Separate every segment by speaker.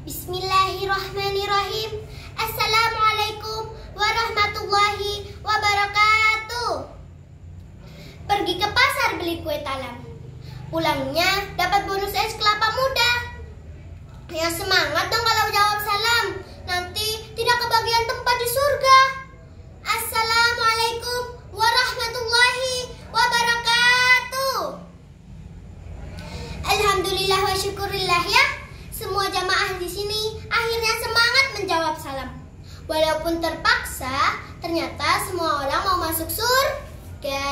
Speaker 1: Bismillahirrahmanirrahim. Assalamualaikum warahmatullahi wabarakatuh. Pergi ke pasar beli kue talam. Pulangnya dapat bonus es kelapa muda. Ya semangat dong kalau jawab salam. Nanti tidak kebagian tempat di surga. Assalamualaikum warahmatullahi wabarakatuh. Alhamdulillah wa syukurillah ya. Semua jamaah di sini akhirnya semangat menjawab salam. Walaupun terpaksa, ternyata semua orang mau masuk surga.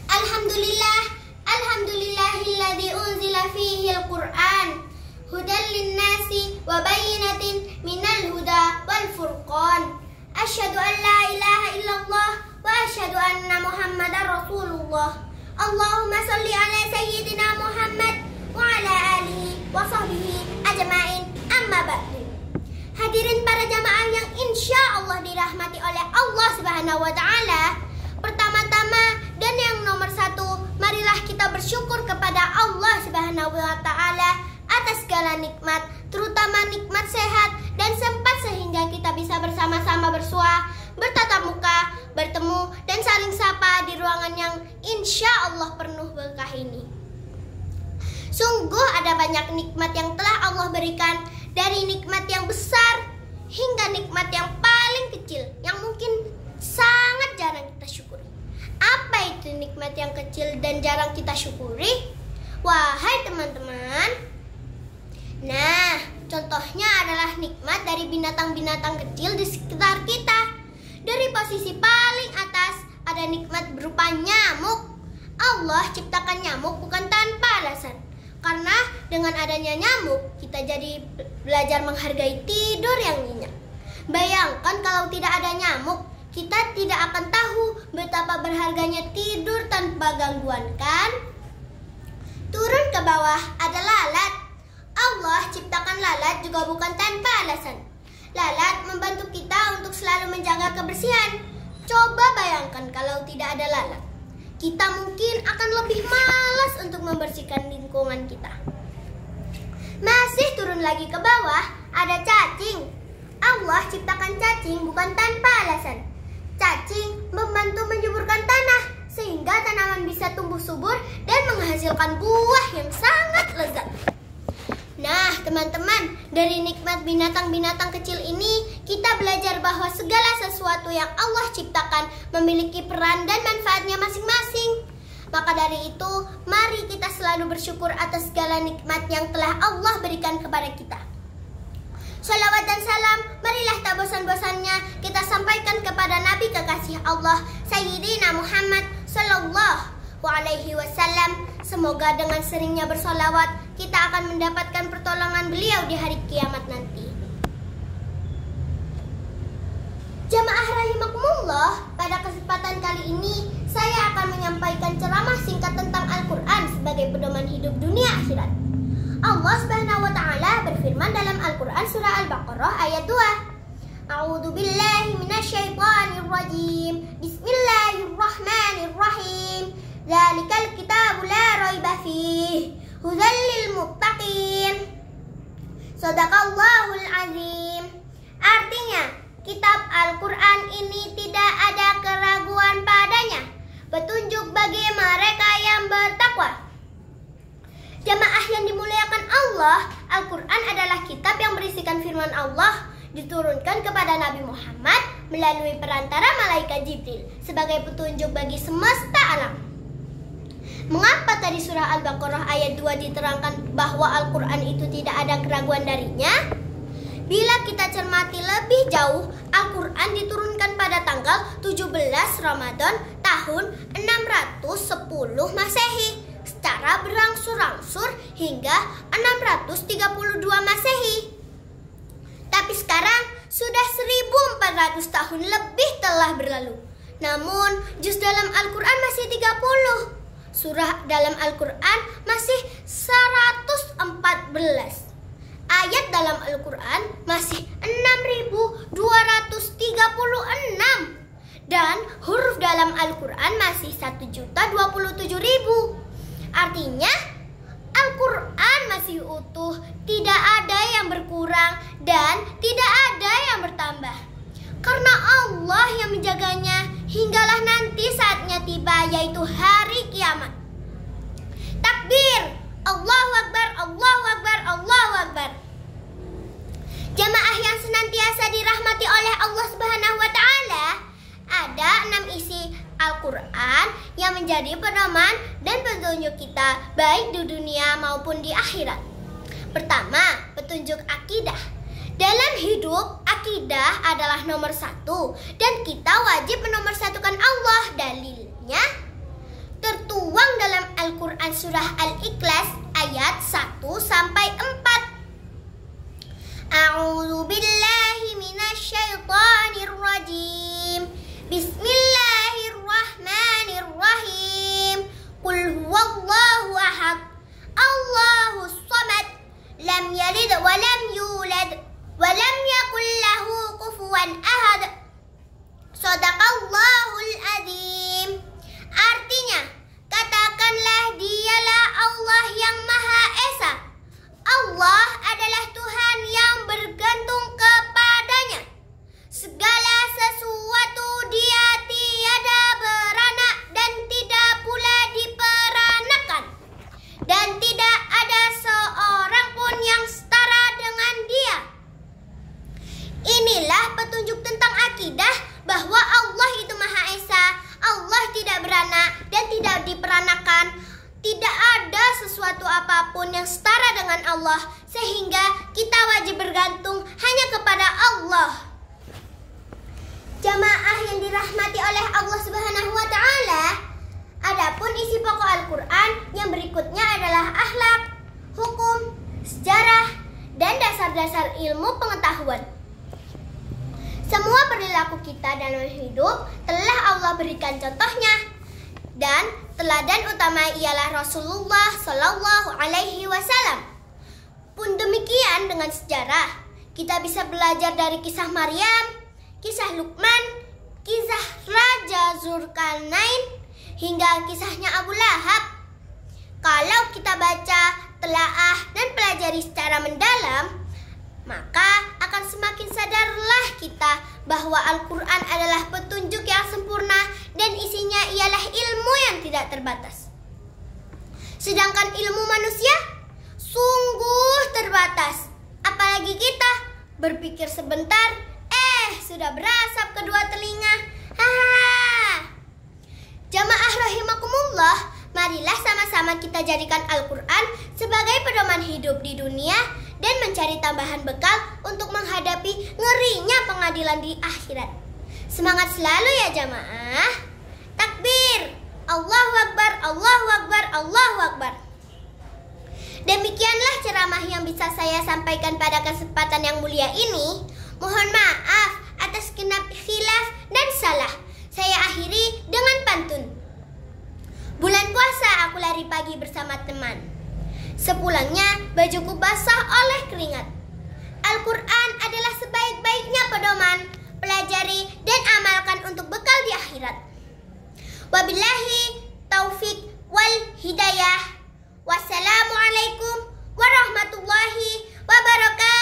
Speaker 1: Alhamdulillah, alhamdulillahilladzi unzila fihi al-Qur'an hudan lin-nasi wa bayyinatin minal huda wal furqan. Asyhadu an la ilaha illallah wa asyhadu anna Muhammadar Rasulullah. Allahumma shalli ala sayyidina Muhammad wa ala alihi wa sahbihi ajma'in, amma ba'du. Hadirin para jamaah yang insya Allah dirahmati oleh Allah Subhanahu wa Ta'ala. Pertama-tama dan yang nomor satu, marilah kita bersyukur kepada Allah Subhanahu wa Ta'ala atas segala nikmat, terutama nikmat sehat dan sempat sehingga kita bisa bersama-sama bersua, bertatap muka, bertemu dan saling sapa di ruangan yang insya Allah penuh berkah ini. Sungguh ada banyak nikmat yang telah Allah berikan, dari nikmat yang besar hingga nikmat yang paling kecil yang mungkin sangat jarang kita syukuri. Apa itu nikmat yang kecil dan jarang kita syukuri? Wahai teman-teman, nah contohnya adalah nikmat dari binatang-binatang kecil di sekitar kita. Dari posisi paling atas ada nikmat berupa nyamuk. Allah ciptakan nyamuk bukan tanpa alasan. Karena dengan adanya nyamuk, kita jadi belajar menghargai tidur yang nyenyak. Bayangkan kalau tidak ada nyamuk, kita tidak akan tahu betapa berharganya tidur tanpa gangguan, kan? Turun ke bawah ada lalat. Allah ciptakan lalat juga bukan tanpa alasan. Lalat membantu kita untuk selalu menjaga kebersihan. Coba bayangkan kalau tidak ada lalat, kita mungkin akan lebih malas untuk membersihkan lingkungan kita. Masih turun lagi ke bawah, ada cacing. Allah ciptakan cacing bukan tanpa alasan. Cacing membantu menyuburkan tanah, sehingga tanaman bisa tumbuh subur dan menghasilkan buah yang sangat lezat. Nah teman-teman, dari nikmat binatang-binatang kecil ini, kita belajar bahwa segala sesuatu yang Allah ciptakan memiliki peran dan manfaatnya masing-masing. Maka dari itu, mari kita selalu bersyukur atas segala nikmat yang telah Allah berikan kepada kita. Shalawat dan salam, marilah tak bosan-bosannya kita sampaikan kepada Nabi kekasih Allah, Sayyidina Muhammad Sallallahu Alaihi Wasallam. Semoga dengan seringnya bersolawat, kita akan mendapatkan pertolongan beliau di hari kiamat nanti. Jamaah rahimakumullah, pada kesempatan kali ini saya akan menyampaikan ceramah singkat tentang Al-Quran sebagai pedoman hidup dunia akhirat. Allah Subhanahu wa Ta'ala berfirman dalam Al-Quran surah Al-Baqarah ayat 2. A'udzu billahi minasyaitonir rajim. Bismillahirrahmanirrahim. Dzalikal kitabu la raiba fihi hudzal lil muttaqin. Shadaqallahul azim. Artinya, kitab Al-Quran ini tidak ada keraguan padanya, petunjuk bagi mereka yang bertakwa. Jamaah yang dimuliakan Allah, Al-Quran adalah kitab yang berisikan firman Allah, diturunkan kepada Nabi Muhammad melalui perantara malaikat Jibril sebagai petunjuk bagi semesta alam. Mengapa tadi surah Al-Baqarah ayat 2 diterangkan bahwa Al-Quran itu tidak ada keraguan darinya? Bila kita cermati lebih jauh, Al-Quran diturunkan pada tanggal 17 Ramadan tahun 610 Masehi secara berangsur-angsur hingga 632 Masehi. Tapi sekarang sudah 1400 tahun lebih telah berlalu. Namun juz dalam Al-Quran masih 30. Surah dalam Al-Quran masih 114. Ayat dalam Al-Quran masih 6.236. Dan huruf dalam Al-Quran masih 1.027.000. Artinya Al-Quran masih utuh, tidak ada yang berkurang dan tidak ada yang bertambah. Karena Allah yang menjaganya hinggalah nanti saatnya tiba, yaitu hari kiamat. Takbir, Allahu Akbar, Allahu Akbar, Allahu Akbar. Jamaah yang senantiasa dirahmati oleh Allah Subhanahu wa Ta'ala, ada 6 isi Al-Quran yang menjadi pedoman dan petunjuk kita baik di dunia maupun di akhirat. Pertama, petunjuk akidah. Dalam hidup, akidah adalah nomor 1 dan kita wajib menomorsatukan Allah. Dalilnya tertuang dalam Al-Quran surah Al-Ikhlas ayat 1-4. A'udzu billahi minasyaitonir rajim. Bismillahirrahmanirrahim. Qul huwallahu ahad, Allahus samad, lam yalid wa lam yulad wa lam yakul lahu kufuwan ahad. Shadaqallahul adzim. Artinya, katakanlah dialah Allah yang Maha Esa. Allah adalah Tuhan yang bergantung kepadanya. Segala sesuatu Dia tiada beranak dan tidak pula diperanakan, dan tidak ada seorang pun yang setara dengan Dia. Inilah petunjuk tentang akidah bahwa Allah itu Maha Esa, Allah tidak beranak dan tidak diperanakan. Tidak ada sesuatu apapun yang setara dengan Allah, sehingga kita wajib bergantung hanya kepada Allah. Jamaah yang dirahmati oleh Allah Subhanahu wa Ta'ala, adapun isi pokok Al-Quran yang berikutnya adalah akhlak, hukum, sejarah, dan dasar-dasar ilmu pengetahuan. Semua perilaku kita dalam hidup telah Allah berikan contohnya, dan teladan utama ialah Rasulullah Shallallahu Alaihi Wasallam. Pun demikian dengan sejarah, kita bisa belajar dari kisah Maryam, kisah Luqman, kisah Raja Zulkarnain, hingga kisahnya Abu Lahab. Kalau kita baca, telaah, dan pelajari secara mendalam, maka akan semakin sadarlah kita bahwa Al-Quran adalah petunjuk yang sempurna dan isinya ialah ilmu yang tidak terbatas. Sedangkan ilmu manusia sungguh terbatas. Apalagi kita berpikir sebentar, sudah berasap kedua telinga. Jamaah rahimakumullah, marilah sama-sama kita jadikan Al-Quran sebagai pedoman hidup di dunia dan mencari tambahan bekal untuk menghadapi ngerinya pengadilan di akhirat. Semangat selalu ya jamaah. Takbir, Allahu Akbar, Allahu Akbar, Allahu Akbar. Demikianlah ceramah yang bisa saya sampaikan pada kesempatan yang mulia ini. Mohon maaf atas khilaf dan salah. Saya akhiri dengan pantun. Bulan puasa aku lari pagi bersama teman. Sepulangnya bajuku basah oleh keringat. Al-Quran adalah sebaik-baiknya pedoman. Pelajari dan amalkan untuk bekal di akhirat. Wabillahi taufik wal hidayah. Wassalamualaikum warahmatullahi wabarakatuh.